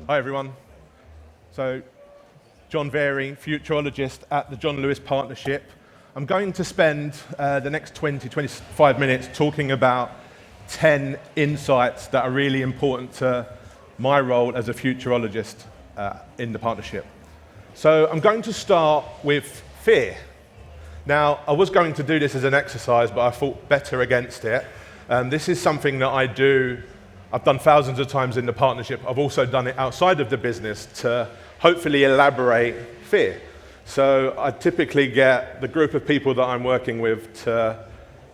Hi everyone. So, John Very, Futurologist at the John Lewis Partnership. I'm going to spend the next 25 minutes talking about 10 insights that are really important to my role as a futurologist in the partnership. So I'm going to start with fear. Now, I was going to do this as an exercise, but I thought better against it. This is something that I've done thousands of times in the partnership. I've also done it outside of the business to hopefully elaborate fear. So I typically get the group of people that I'm working with to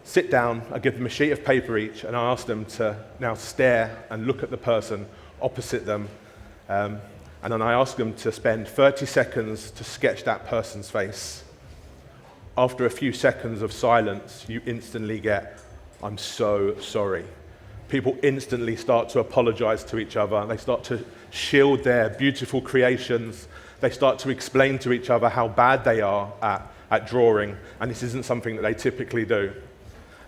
sit down, I give them a sheet of paper each, and I ask them to now stare and look at the person opposite them. And then I ask them to spend 30 seconds to sketch that person's face. After a few seconds of silence, you instantly get, "I'm so sorry." People instantly start to apologize to each other. They start to shield their beautiful creations. They start to explain to each other how bad they are at drawing, and this isn't something that they typically do.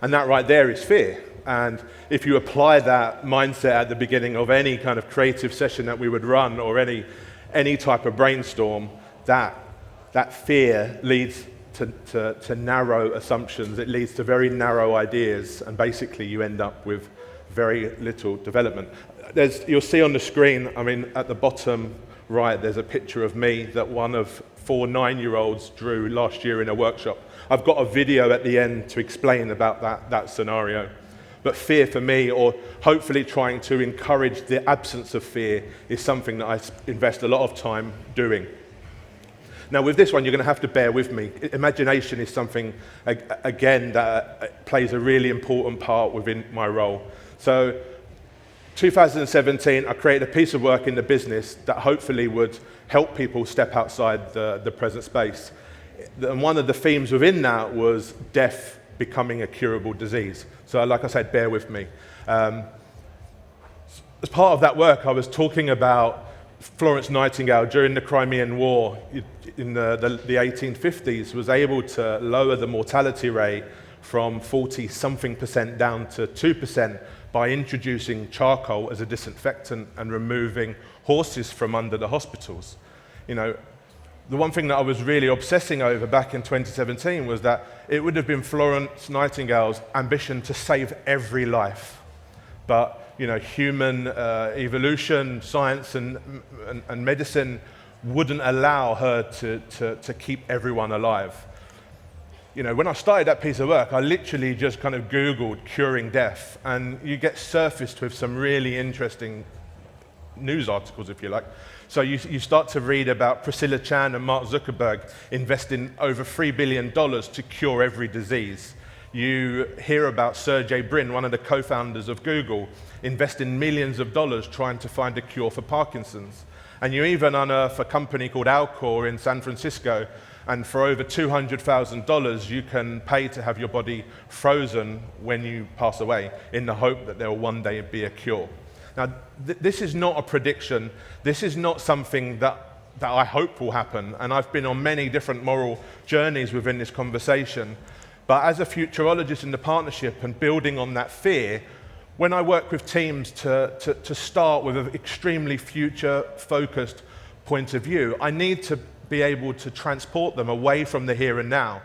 And that right there is fear. And if you apply that mindset at the beginning of any kind of creative session that we would run or any type of brainstorm, that fear leads to narrow assumptions. It leads to very narrow ideas, and basically you end up with very little development. You'll see on the screen, at the bottom right, there's a picture of me that one of 4 9-year-olds drew last year in a workshop. I've got a video at the end to explain about that scenario. But fear for me, or hopefully trying to encourage the absence of fear, is something that I invest a lot of time doing. Now with this one, you're going to have to bear with me. Imagination is something, again, that plays a really important part within my role. So 2017, I created a piece of work in the business that hopefully would help people step outside the present space. And one of the themes within that was death becoming a curable disease. So like I said, bear with me. As part of that work, I was talking about Florence Nightingale during the Crimean War in the 1850s was able to lower the mortality rate from 40-something% down to 2% by introducing charcoal as a disinfectant and removing horses from under the hospitals. You know, the one thing that I was really obsessing over back in 2017 was that it would have been Florence Nightingale's ambition to save every life. But human evolution, science, and medicine wouldn't allow her to keep everyone alive. When I started that piece of work, I literally just kind of Googled curing death, and you get surfaced with some really interesting news articles, if you like. So you start to read about Priscilla Chan and Mark Zuckerberg investing over $3 billion to cure every disease. You hear about Sergey Brin, one of the co-founders of Google, investing millions of dollars trying to find a cure for Parkinson's. And you even unearth a company called Alcor in San Francisco, and for over $200,000 you can pay to have your body frozen when you pass away in the hope that there will one day be a cure. Now, this is not a prediction. This is not something that I hope will happen, and I've been on many different moral journeys within this conversation. But as a futurologist in the partnership and building on that fear, when I work with teams to start with an extremely future-focused point of view, I need to be able to transport them away from the here and now.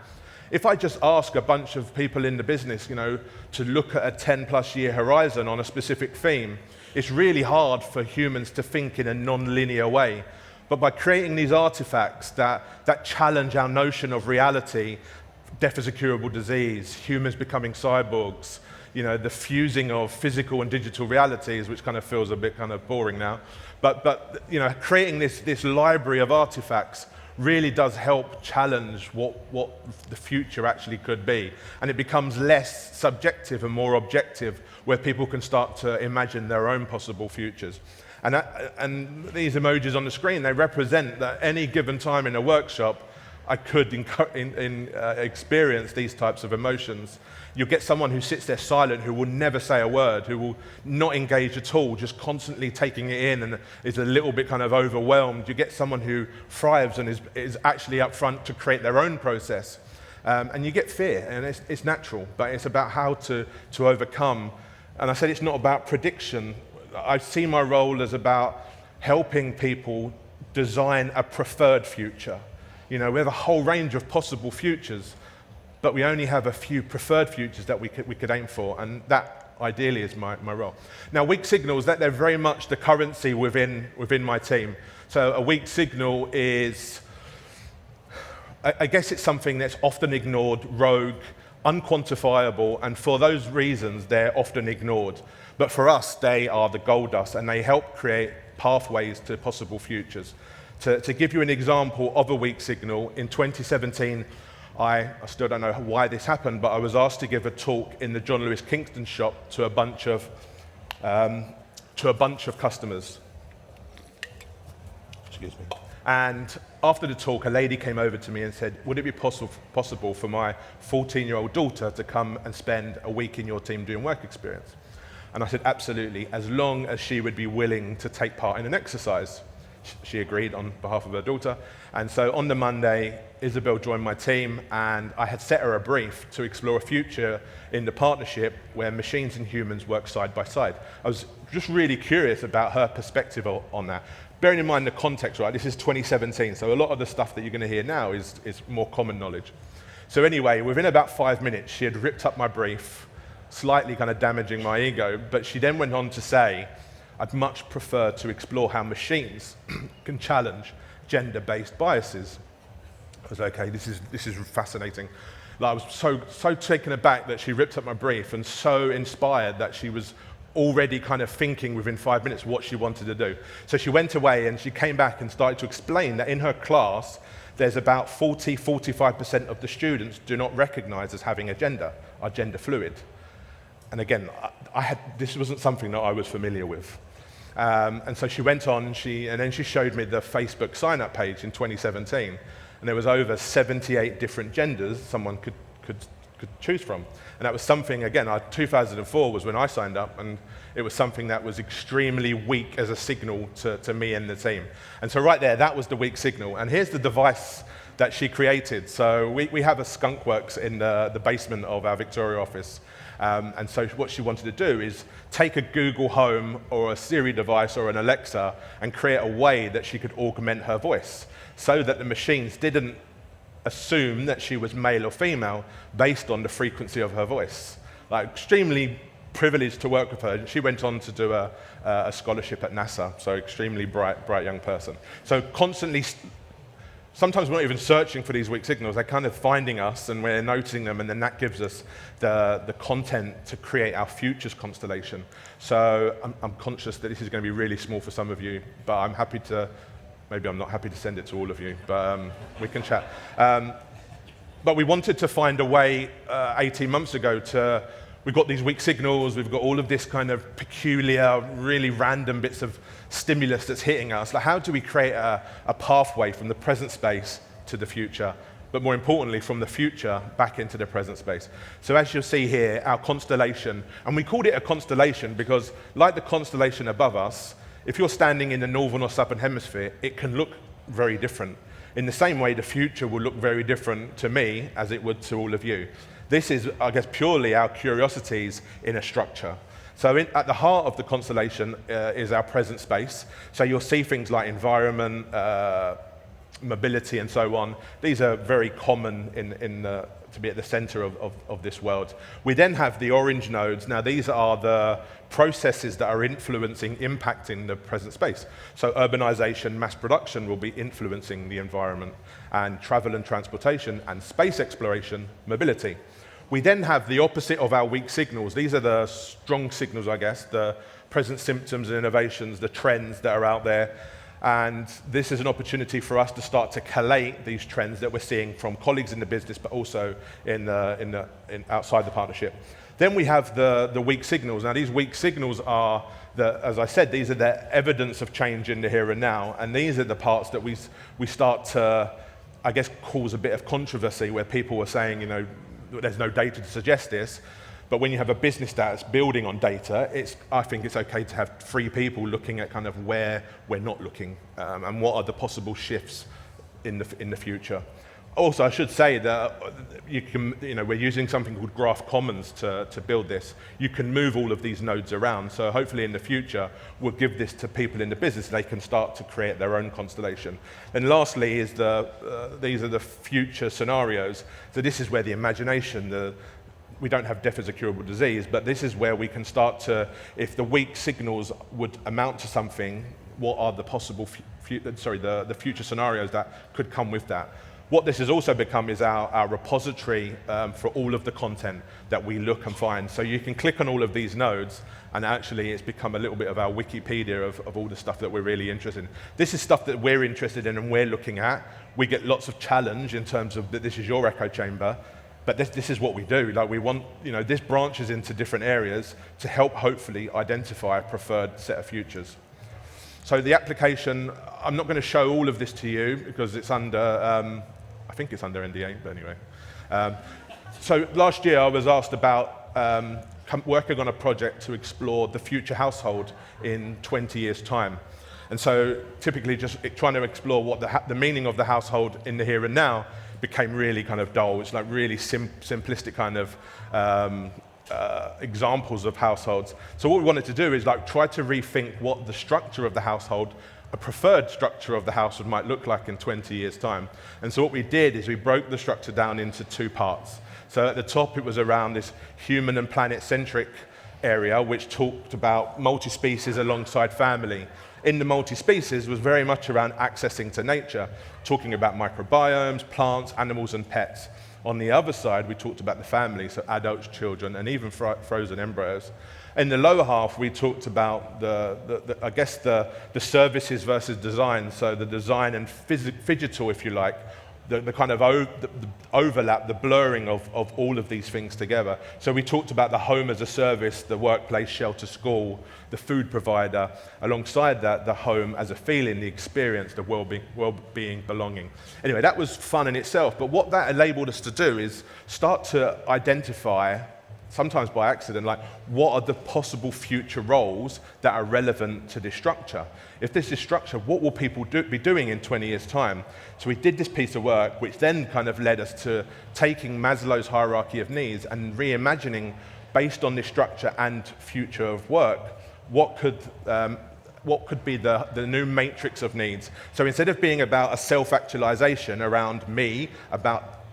If I just ask a bunch of people in the business, to look at a 10-plus year horizon on a specific theme, it's really hard for humans to think in a non-linear way. But by creating these artifacts that challenge our notion of reality, death is a curable disease, humans becoming cyborgs, the fusing of physical and digital realities, which kind of feels a bit kind of boring now. But creating this library of artifacts really does help challenge what the future actually could be. And it becomes less subjective and more objective, where people can start to imagine their own possible futures. And these emojis on the screen, they represent that any given time in a workshop, I could experience these types of emotions. You'll get someone who sits there silent, who will never say a word, who will not engage at all, just constantly taking it in and is a little bit kind of overwhelmed. You get someone who thrives and is actually up front to create their own process. And you get fear, and it's natural, but it's about how to overcome. And I said it's not about prediction. I see my role as about helping people design a preferred future. We have a whole range of possible futures, but we only have a few preferred futures that we could aim for, and that ideally is my role. Now, weak signals, they're very much the currency within my team. So a weak signal is, I guess it's something that's often ignored, rogue, unquantifiable, and for those reasons, they're often ignored. But for us, they are the gold dust, and they help create pathways to possible futures. To give you an example of a weak signal, in 2017, I still don't know why this happened, but I was asked to give a talk in the John Lewis Kingston shop to a bunch of customers. Excuse me. And after the talk, a lady came over to me and said, would it be possible for my 14-year-old daughter to come and spend a week in your team doing work experience? And I said, absolutely, as long as she would be willing to take part in an exercise. She agreed on behalf of her daughter. And so on the Monday, Isabel joined my team, and I had set her a brief to explore a future in the partnership where machines and humans work side by side. I was just really curious about her perspective on that. Bearing in mind the context, right, this is 2017, so a lot of the stuff that you're going to hear now is more common knowledge. So anyway, within about 5 minutes, she had ripped up my brief, slightly kind of damaging my ego, but she then went on to say, I'd much prefer to explore how machines can challenge gender-based biases. I was okay, this is fascinating. Like, I was so taken aback that she ripped up my brief, and so inspired that she was already kind of thinking within 5 minutes what she wanted to do. So she went away and she came back and started to explain that in her class, there's about 45% of the students do not recognize as having a gender, are gender fluid. And again, this wasn't something that I was familiar with. And so she went on, and then she showed me the Facebook sign-up page in 2017, and there was over 78 different genders someone could choose from. And that was something, again, 2004 was when I signed up, and it was something that was extremely weak as a signal to me and the team. And so right there, that was the weak signal. And here's the device that she created. So we have a skunkworks in the basement of our Victoria office. And so what she wanted to do is take a Google Home or a Siri device or an Alexa and create a way that she could augment her voice so that the machines didn't assume that she was male or female based on the frequency of her voice. Like, extremely privileged to work with her. She went on to do a scholarship at NASA, so extremely bright young person. So constantly, sometimes we're not even searching for these weak signals, they're kind of finding us and we're noticing them, and then that gives us the content to create our futures constellation. So I'm conscious that this is going to be really small for some of you, but I'm happy to, maybe I'm not happy to send it to all of you, but we can chat. But we wanted to find a way 18 months ago we've got these weak signals, we've got all of this kind of peculiar, really random bits of stimulus that's hitting us. Like, how do we create a pathway from the present space to the future, but more importantly, from the future back into the present space? So as you'll see here, our constellation, and we called it a constellation because, like the constellation above us, if you're standing in the northern or southern hemisphere, it can look very different. In the same way, the future will look very different to me as it would to all of you. This is, I guess, purely our curiosities in a structure. So at the heart of the constellation is our present space. So you'll see things like environment, mobility, and so on. These are very common to be at the center of this world. We then have the orange nodes. Now, these are the processes that are impacting the present space. So urbanization, mass production will be influencing the environment, and travel and transportation, and space exploration, mobility. We then have the opposite of our weak signals. These are the strong signals, I guess, the present symptoms and innovations, the trends that are out there. And this is an opportunity for us to start to collate these trends that we're seeing from colleagues in the business, but also outside the partnership. Then we have the weak signals. Now, these weak signals are, as I said, these are the evidence of change in the here and now. And these are the parts that we start to, I guess, cause a bit of controversy, where people are saying, there's no data to suggest this. But when you have a business that's building on data, I think it's okay to have 3 people looking at kind of where we're not looking and what are the possible shifts in the future. Also, I should say that we're using something called Graph Commons to build this. You can move all of these nodes around. So hopefully in the future, we'll give this to people in the business. They can start to create their own constellation. And lastly is these are the future scenarios. So this is where the imagination, we don't have death as a curable disease, but this is where we can start to, if the weak signals would amount to something, what are the possible the future scenarios that could come with that? What this has also become is our repository for all of the content that we look and find. So you can click on all of these nodes, and actually it's become a little bit of our Wikipedia of all the stuff that we're really interested in. This is stuff that we're interested in and we're looking at. We get lots of challenge in terms of that this is your echo chamber, but this is what we do. Like we want, this branches into different areas to help hopefully identify a preferred set of futures. So the application, I'm not going to show all of this to you because it's under, I think it's under NDA, but anyway. So last year I was asked about working on a project to explore the future household in 20 years' time. And so typically just trying to explore what the meaning of the household in the here and now became really kind of dull. It's like really simplistic kind of examples of households. So what we wanted to do is like try to rethink what the structure of the household, a preferred structure of the household might look like in 20 years' time. And so what we did is we broke the structure down into two parts. So at the top it was around this human and planet-centric area which talked about multi-species alongside family. In the multi-species was very much around accessing to nature, talking about microbiomes, plants, animals and pets. On the other side, we talked about the family, so adults, children, and even frozen embryos. In the lower half, we talked about the services versus design, so the design and phygital, if you like, the kind of the overlap, the blurring of all of these things together. So we talked about the home as a service, the workplace, shelter, school, the food provider. Alongside that, the home as a feeling, the experience, the well-being, belonging. Anyway, that was fun in itself, but what that enabled us to do is start to identify, sometimes by accident, like what are the possible future roles that are relevant to this structure? If this is structure, what will people be doing in 20 years' time? So we did this piece of work, which then kind of led us to taking Maslow's hierarchy of needs and reimagining, based on this structure and future of work, what could be the new matrix of needs. So instead of being about a self-actualization around me,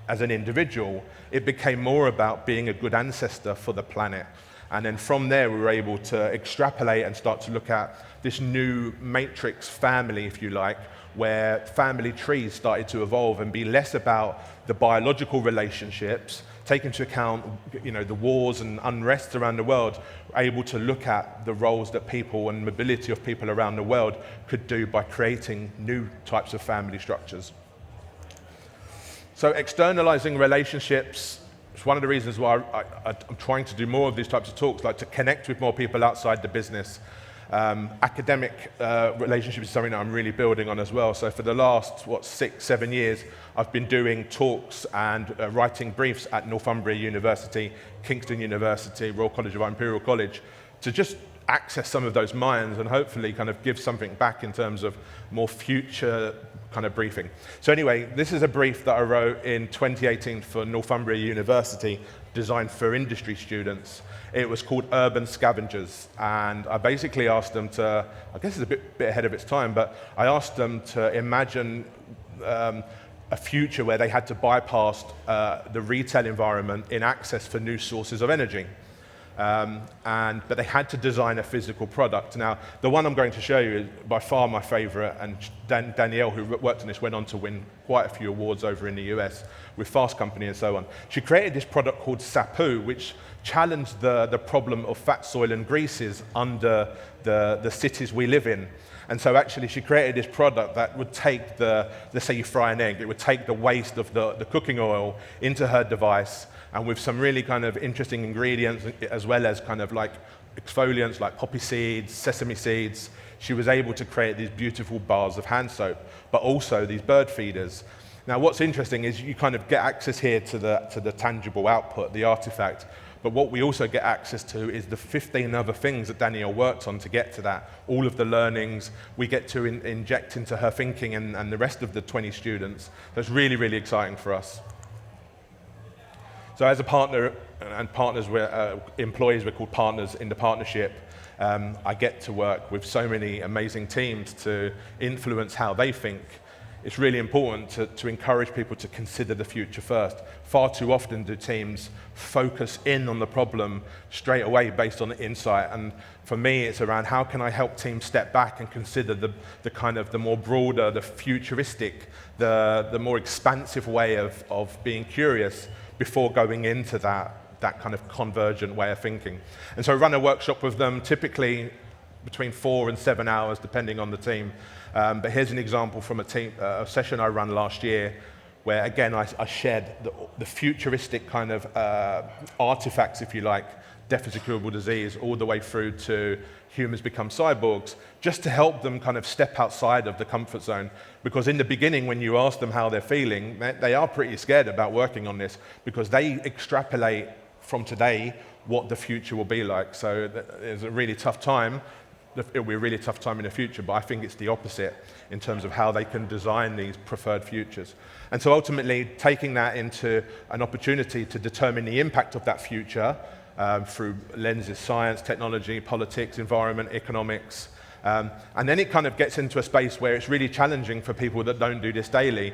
as an individual, it became more about being a good ancestor for the planet. And then from there, we were able to extrapolate and start to look at this new matrix family, if you like, where family trees started to evolve and be less about the biological relationships, take into account the wars and unrest around the world, able to look at the roles that people and mobility of people around the world could do by creating new types of family structures. So externalizing relationships is one of the reasons why I'm trying to do more of these types of talks, like to connect with more people outside the business. Academic relationships is something that I'm really building on as well. So for the last, 6-7 years, I've been doing talks and writing briefs at Northumbria University, Kingston University, Royal College of Art, Imperial College, to just access some of those minds and hopefully kind of give something back in terms of more future kind of briefing. So anyway, this is a brief that I wrote in 2018 for Northumbria University, designed for industry students. It was called Urban Scavengers, and I basically asked them to, I guess it's a bit ahead of its time, but I asked them to imagine a future where they had to bypass the retail environment in access for new sources of energy. But they had to design a physical product. Now, the one I'm going to show you is by far my favorite, and Danielle, who worked on this, went on to win quite a few awards over in the US with Fast Company and so on. She created this product called Sapu, which challenged the problem of fat, soil, and greases under the cities we live in. And so actually she created this product that would take let's say you fry an egg, it would take the waste of the cooking oil into her device, and with some really kind of interesting ingredients, as well as kind of like exfoliants like poppy seeds, sesame seeds, she was able to create these beautiful bars of hand soap, but also these bird feeders. Now what's interesting is you kind of get access here to the tangible output, the artifact, But what we also get access to is the 15 other things that Danielle worked on to get to that. All of the learnings we get to inject into her thinking and the rest of the 20 students. That's really, really exciting for us. So as a partner and partners, employees, we're called partners in the partnership. I get to work with so many amazing teams to influence how they think. It's really important to encourage people to consider the future first. Far too often do teams focus in on the problem straight away based on the insight. And for me, it's around how can I help teams step back and consider the kind of the more broader, the futuristic, the more expansive way of being curious before going into that kind of convergent way of thinking. And so I run a workshop with them, typically between 4 and 7 hours, depending on the team. But here's an example from a session I ran last year, where again I shared the futuristic kind of artifacts, if you like, death is a curable disease, all the way through to humans become cyborgs, just to help them kind of step outside of the comfort zone. Because in the beginning, when you ask them how they're feeling, they are pretty scared about working on this, because they extrapolate from today what the future will be like. So it's a really tough time. It'll be a really tough time in the future, but I think it's the opposite in terms of how they can design these preferred futures. And so ultimately, taking that into an opportunity to determine the impact of that future through lenses, science, technology, politics, environment, economics. And then it kind of gets into a space where it's really challenging for people that don't do this daily.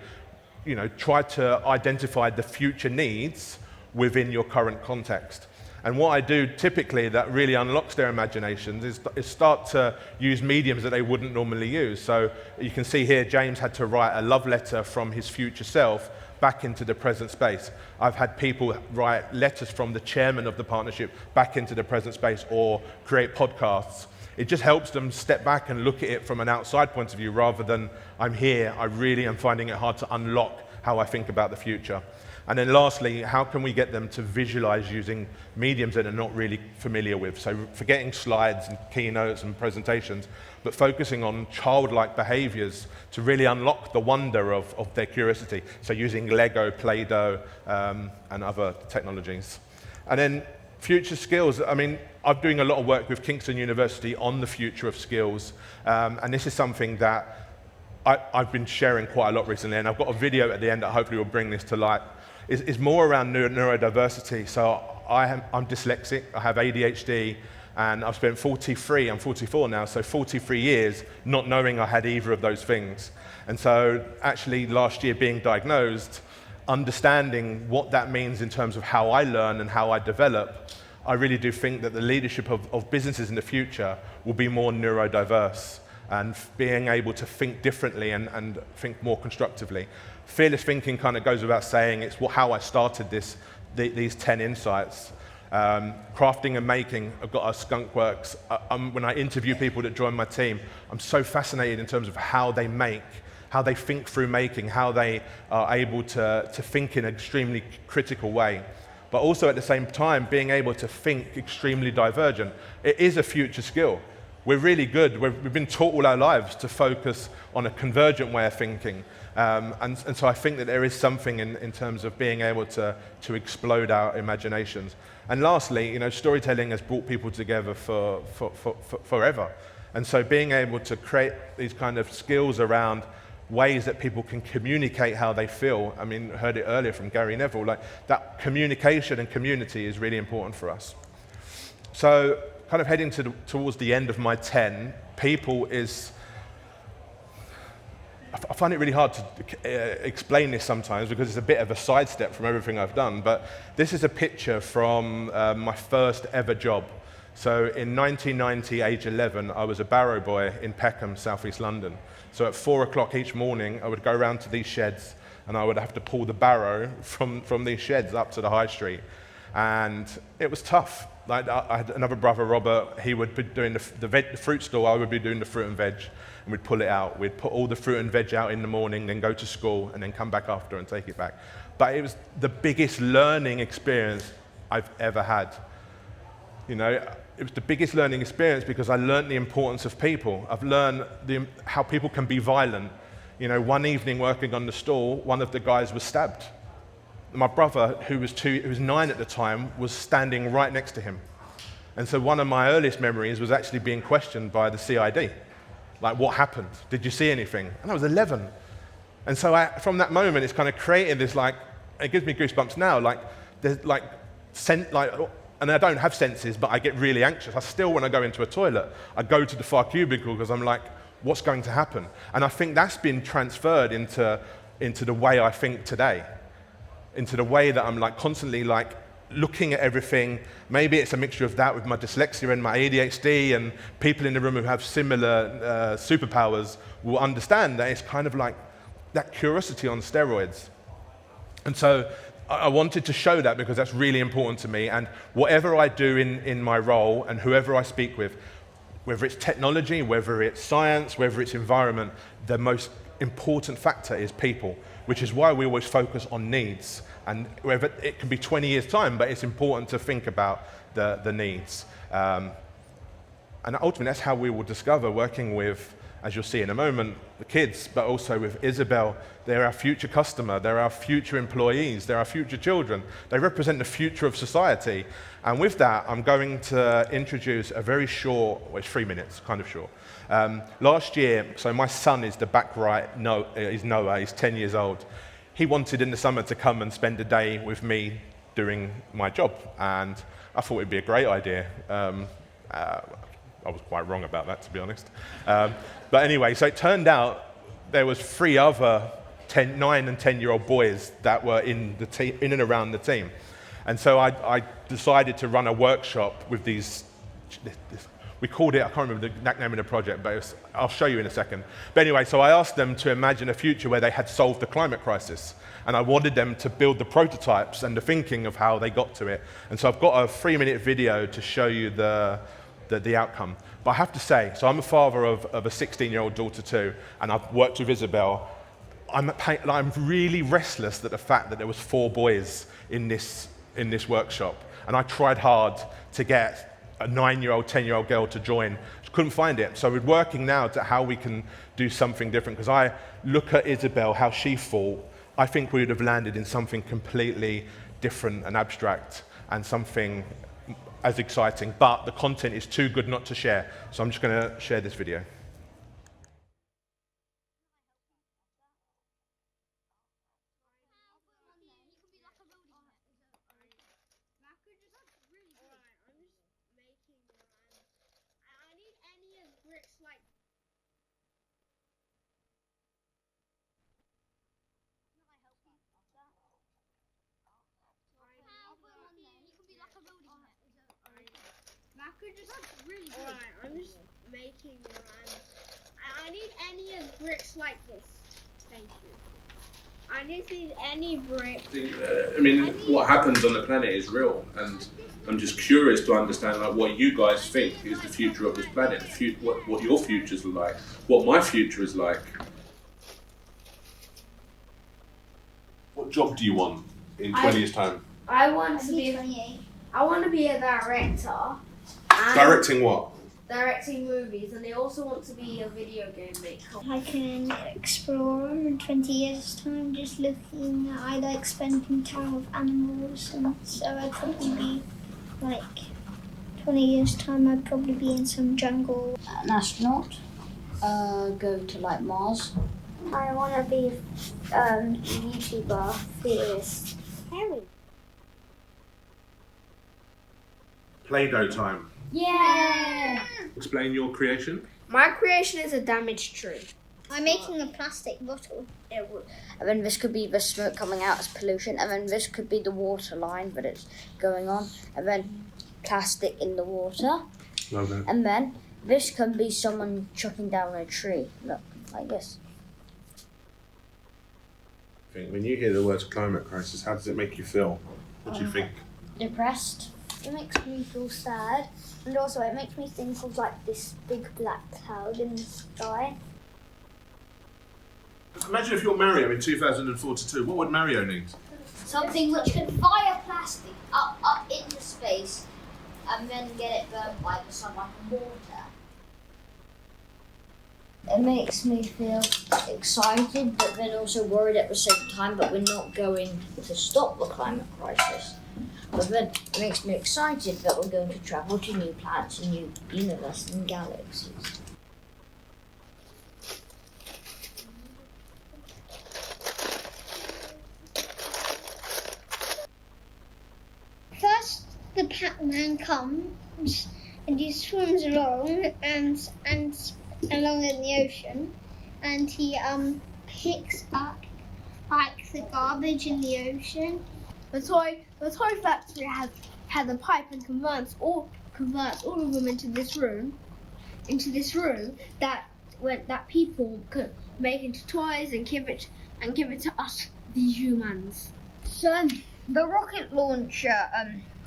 You know, try to identify the future needs within your current context. And what I do typically that really unlocks their imaginations is start to use mediums that they wouldn't normally use. So you can see here, James had to write a love letter from his future self back into the present space. I've had people write letters from the chairman of the partnership back into the present space, or create podcasts. It just helps them step back and look at it from an outside point of view, rather than I'm here, I really am finding it hard to unlock how I think about the future. And then lastly, how can we get them to visualize using mediums that they're not really familiar with? So forgetting slides and keynotes and presentations, but focusing on childlike behaviors to really unlock the wonder of their curiosity. So using Lego, Play-Doh, and other technologies. And then future skills. I mean, I'm doing a lot of work with Kingston University on the future of skills. And this is something that I've been sharing quite a lot recently, and I've got a video at the end that hopefully will bring this to light. Is more around neurodiversity. So I'm dyslexic, I have ADHD, and I've spent I'm 44 now, so 43 years not knowing I had either of those things. And so actually last year being diagnosed, understanding what that means in terms of how I learn and how I develop, I really do think that the leadership of businesses in the future will be more neurodiverse, and being able to think differently and think more constructively. Fearless thinking kind of goes without saying. It's how I started these 10 insights. Crafting and making, I've got a skunk works. When I interview people that join my team, I'm so fascinated in terms of how they make, how they think through making, how they are able to think in an extremely critical way. But also at the same time, being able to think extremely divergent. It is a future skill. We're really good. We've been taught all our lives to focus on a convergent way of thinking. And so I think that there is something in terms of being able to explode our imaginations. And lastly, you know, storytelling has brought people together for forever. And so being able to create these kind of skills around ways that people can communicate how they feel. I mean, I heard it earlier from Gary Neville, like that communication and community is really important for us. So kind of heading towards the end of my 10, people is, I find it really hard to explain this sometimes because it's a bit of a sidestep from everything I've done, but this is a picture from my first ever job. So in 1990, age 11, I was a barrow boy in Peckham, southeast London. So at 4 o'clock each morning, I would go around to these sheds and I would have to pull the barrow from these sheds up to the high street. And it was tough. Like, I had another brother, Robert, he would be doing the fruit stall, I would be doing the fruit and veg, and we'd pull it out. We'd put all the fruit and veg out in the morning, then go to school, and then come back after and take it back. But it was the biggest learning experience I've ever had. You know, it was the biggest learning experience because I learned the importance of people. I've learned how people can be violent. You know, one evening working on the stall, one of the guys was stabbed. my brother, who was 9 at the time, was standing right next to him. And so one of my earliest memories was actually being questioned by the CID. Like, what happened? Did you see anything? And I was 11. And so from that moment, it's kind of created this, like, it gives me goosebumps now, like, there's like, and I don't have senses, but I get really anxious. I still, when I go into a toilet, I go to the far cubicle because I'm like, what's going to happen? And I think that's been transferred into the way I think today, into the way that I'm like constantly like looking at everything. Maybe it's a mixture of that with my dyslexia and my ADHD, and people in the room who have similar superpowers will understand that it's kind of like that curiosity on steroids. And so I wanted to show that because that's really important to me, and whatever I do in my role and whoever I speak with, whether it's technology, whether it's science, whether it's environment, the most important factor is people, which is why we always focus on needs. And whether it can be 20 years' time, but it's important to think about the needs. And ultimately, that's how we will discover, working with, as you'll see in a moment, the kids, but also with Isabel. They're our future customer, they're our future employees, they're our future children. They represent the future of society. And with that, I'm going to introduce a very short, well, it's 3 minutes, kind of short. Last year, so my son is the back right, he's Noah, he's 10 years old. He wanted in the summer to come and spend a day with me doing my job, and I thought it'd be a great idea. I was quite wrong about that, to be honest. But anyway, so it turned out there was 3 other 9 and 10-year-old boys that were in and around the team. And so I decided to run a workshop with these, we called it, I can't remember the exact name of the project, but I'll show you in a second. But anyway, so I asked them to imagine a future where they had solved the climate crisis. And I wanted them to build the prototypes and the thinking of how they got to it. And so I've got a 3-minute video to show you the outcome. But I have to say, so I'm a father of a 16-year-old daughter too, and I've worked with Isabel. I'm really restless at the fact that there was 4 boys in this workshop. And I tried hard to get a 9-year-old, 10-year-old girl to join. Just couldn't find it. So we're working now to how we can do something different. Because I look at Isabel, how she thought, I think we would have landed in something completely different and abstract and something as exciting, but the content is too good not to share. So I'm just going to share this video. Alright, I'm just making one. I need any of bricks like this. Thank you. I just need any brick. I mean, what happens on the planet is real, and I'm just curious to understand like what you guys think is the future of this planet, what your futures are like, what my future is like. What job do you want in 20 years' time? I want to be a director. Directing what? Directing movies, and I also want to be a video game maker. I can explore in 20 years' time, just looking at, I like spending time with animals, and so I'd probably be like 20 years' time, I'd probably be in some jungle. An astronaut, go to like Mars. I want to be a YouTuber, theorist. Harry. Play-Doh time. Yeah! Explain your creation. My creation is a damaged tree. I'm making a plastic bottle. And then this could be the smoke coming out as pollution, and then this could be the water line that it's going on, and then plastic in the water. Love that. And then this can be someone chopping down a tree. Look, like this. When you hear the words climate crisis, how does it make you feel? What do you think? Depressed. It makes me feel sad, and also it makes me think of like this big black cloud in the sky. Imagine if you're Mario in 2042, what would Mario need? Something which can fire plastic up into space and then get it burned by the sun like water. it makes me feel excited, but then also worried at the same time, but we're not going to stop the climate crisis. But then it makes me excited that we're going to travel to new planets and new universes and galaxies. First, the Pac-Man comes and he swims along and along in the ocean, and he picks up like the garbage in the ocean. The toy factory has a pipe and converts all of them into this room that people could make into toys and give it to us, the humans. So the rocket launcher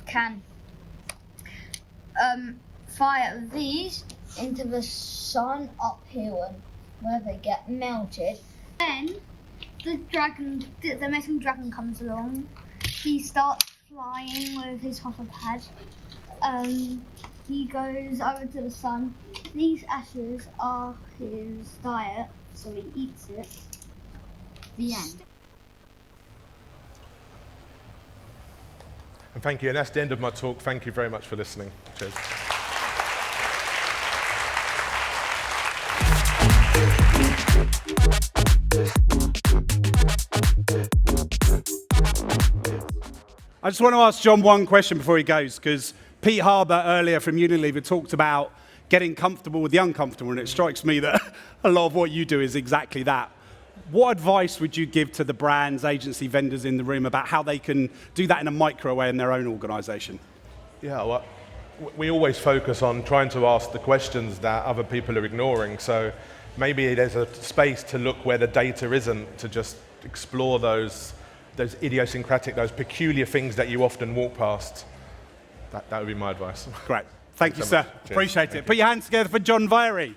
can fire these into the sun up here where they get melted. Then the metal dragon comes along. He starts flying with his hopper pad. He goes over to the sun. These ashes are his diet, so he eats it. The end. And thank you, and that's the end of my talk. Thank you very much for listening. Cheers. I just want to ask John one question before he goes, because Pete Harbour earlier from Unilever talked about getting comfortable with the uncomfortable, and it strikes me that a lot of what you do is exactly that. What advice would you give to the brands, agency, vendors in the room about how they can do that in a micro way in their own organisation? Yeah, well, we always focus on trying to ask the questions that other people are ignoring. So maybe there's a space to look where the data isn't, to just explore those idiosyncratic, those peculiar things that you often walk past. That would be my advice. Great. Thank you, sir. Cheers. Appreciate it. Put your hands together for John Virey.